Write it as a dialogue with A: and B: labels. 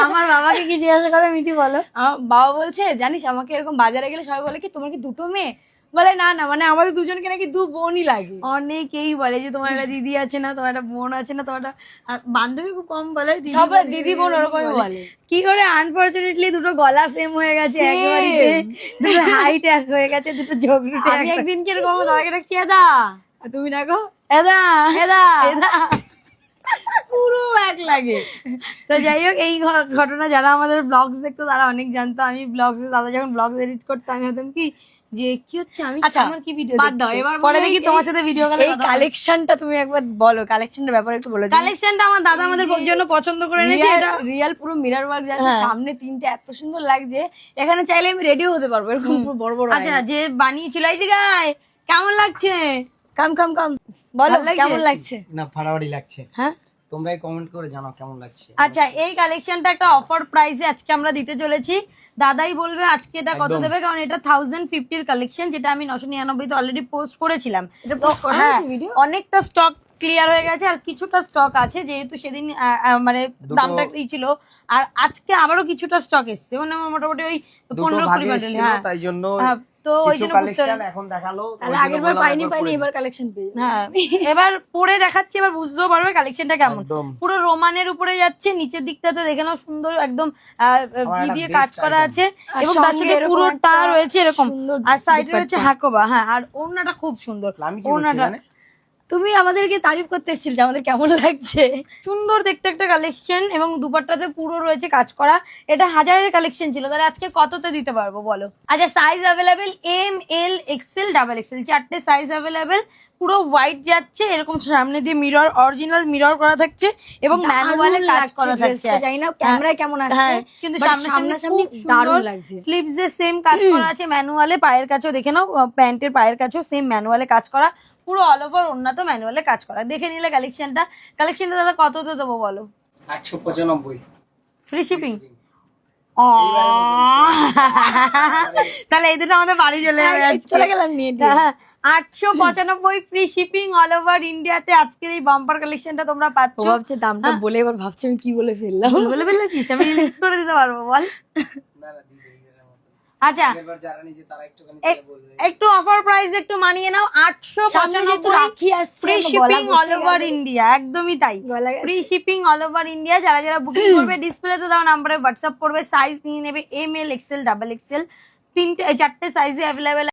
A: আমার বাবাকে কি জিজ্ঞাসা করে মিঠি বলো?
B: আমার বাবা বলছে জানিস আমাকে এরকম বাজারে গেলে সবাই বলে কি তোমার কি দুটো মেয়ে, বলে না না মানে আমাদের দুজনকে নাকি দু বোনই লাগে।
A: অনেকেই বলে যে তোমার একটা দিদি আছে না, তোমার একটা বোন আছে না, তোমার একটা বান্ধবী খুব কম বলে,
B: সবাই দিদি বোন ওরকমই বলে।
A: কি করে আনফরচুনেটলি দুটো গলা সেম হয়ে গেছে
B: Same.
A: একেবারে, দুটো হাইট এক হয়ে গেছে, দুটো ঝগড়ুটে
B: আমি একদিন কি এরকম দাদাকে ডাকছি এদা, আর তুমি ডাকো
A: এদা
B: এদা।
A: এদা, পুরো এক লাগে। তো যাই হোক, এই ঘটনা যারা আমাদের ব্লগস দেখতো তারা অনেক জানতো। আমি ব্লগস, দাদা যখন ব্লগস এডিট করতো আমি হতাম কি যে কি হচ্ছে, আমি
B: আচ্ছা,
A: আমার কি ভিডিও
B: বাদ দাও, এবার
A: পরে
B: বলো
A: দেখি
B: এই-
A: তোমার সাথে ভিডিও কলে
B: এই কালেকশনটা তুমি একবার বলো, কালেকশনের ব্যাপারে একটু বলো।
A: কালেকশনটা আমার দাদা আমাদের জন্য পছন্দ করে এনেছে। এটা
B: রিয়েল পুরো মিরর ওয়ার্ক যাচ্ছে,
A: হ্যাঁ।
B: সামনে তিনটে এত সুন্দর লাগছে, এখানে চাইলে আমি রেডিও হতে পারবো এরকম পুরো বড় বড়।
A: আচ্ছা, যে বানিয়েছিল এই জায়গায় কেমন লাগছে? কাম কাম কাম
B: বলো
A: ভালো লাগছে?
B: কেমন লাগছে?
C: না ফাটাফাটি লাগছে,
A: হ্যাঁ
C: তোমরাই কমেন্ট করে জানাও কেমন লাগছে।
A: আচ্ছা, এই কালেকশনটা একটা অফার প্রাইসে আজকে আমরা দিতে চলেছি। দাদাই বলবে আজকে এটা কত
C: একদম।
A: দেবে, কারণ এটা 1050 কালেকশন, যেটা আমি 999 তে অলরেডি পোস্ট করেছিলাম।
B: এটা
A: তো
B: post করা
A: হ্যাঁ,
B: হয়েছে video?
A: অনেকটা স্টক ক্লিয়ার হয়ে গেছে, আর কিছুটা স্টক আছে, যেহেতু সেদিন মানে দামটা এই ছিল, আর আজকে আবারও কিছুটা স্টক এসছে, মানে আমার মোটামুটি ওই
C: দুটো
A: 15-20
C: ভাগে
A: বান্ডেল।
C: ছিল,
A: হ্যাঁ
C: তাই জন্য
A: হ্যাঁ, তো ওই
C: কিছু
A: জন্য বুঝতে
C: কালেকশন এখন দেখালো,
B: তাহলে আগের বার পাইনি এবার কালেকশন পেয়ে যাবো।
A: হ্যাঁ, এবার পরে দেখাচ্ছি, এবার বুঝতেও পারবে কালেকশনটা কেমন।
C: একদম।
A: পুরো রোমানের উপরে যাচ্ছে, নিচের দিকটাতে দেখে নাও সুন্দর একদম
C: আমার
A: ঘি
C: একটা
A: দিয়ে
C: best
A: কাজ করা
C: item।
A: আছে,
B: আর
A: এবং তার
B: সঙ্গে
A: সাথে
B: এরকম
A: পুরোটা
B: একটা
A: রয়েছে এরকম,
B: সুন্দর
A: আর সাইডে
B: দুপাট্টা।
A: রয়েছে হাকোবা। হ্যাঁ, আর ওড়নাটা খুব সুন্দর।
C: আমি কি বলছি
A: ওড়নাটা
C: এখানে?
B: তুমি আমাদেরকে তারিফ করতে এসেছিল যে আমাদের কেমন লাগছে।
A: সুন্দর দেখতে একটা কালেকশন, এবং দুপাট্টাতে পুরো রয়েছে কাজ করা। এটা 1000-এর কালেকশন ছিল, তাহলে আজকে কততে দিতে পারবো বলো? আচ্ছা, size available M, L, XL, double XL, 4টে সাইজ অ্যাভেলেবেল। পুরো হোয়াইট যাচ্ছে, এরকম সামনে দিয়ে মিরর, অরিজিনাল মিরর করা থাকছে, এবং ম্যানুয়ালে কাজ করা থাকছে।
B: জানি না ক্যামেরায় কেমন আসছে,
A: হ্যাঁ, কিন্তু
B: but
A: সামনাসামনি খুব
B: দারুণ
A: সুন্দর
B: লাগছে।
A: স্লিভস এ সেম কাজ করা আছে ম্যানুয়ালে, পায়ের কাছেও দেখে নাও, প্যান্টের পায়ের কাছেও সেম ম্যানুয়ালে কাজ করা, পুরো অল ওভার ওড়নাতে ম্যানুয়ালে কাজ করা। দেখে নিলে কালেকশনটা দাদা কততে দেবো বলো?
C: 895
A: ফ্রি শিপিং। তাহলে এই দুটো আমাদের বাড়ি চলে যাবে আজকে।
B: চলে গেলাম নিয়ে দিয়ে।
A: হ্যাঁ, 895 ফ্রি শিপিং অল ওভার ইন্ডিয়াতে আজকের এই বাম্পার কালেকশনটা তোমরা
B: ও
A: পাচ্ছ।
B: ভাবছে দামটা বলে, এবার ভাবছে আমি কি বলে ফেললাম।
A: বলে ফেলেছিস, আমি লিস্ট করে দিতে পারবো বল।
C: না না দিদি এর মতো
A: আচ্ছা,
C: এবার যারা নিচে তারা একটুখানি বলবে।
A: একটু অফার প্রাইস একটু মানিয়ে নাও।
B: সামনে যেহেতু
A: 895
B: রাখি আসছে,
A: ফ্রি
B: আমার
A: শিপিং
B: গলা
A: অল
B: বসে
A: ওভার
B: গেল।
A: ইন্ডিয়া, একদমই তাই,
B: গলা গেছে।
A: Free shipping all over India. যারা যারা বুকিং করবে ডিসপ্লেতে দাও নাম্বারে হোয়াটসঅ্যাপ করবে, সাইজ নিয়ে নেবে M, L, XL, double XL, 4টে সাইজে অ্যাভেলেবেল।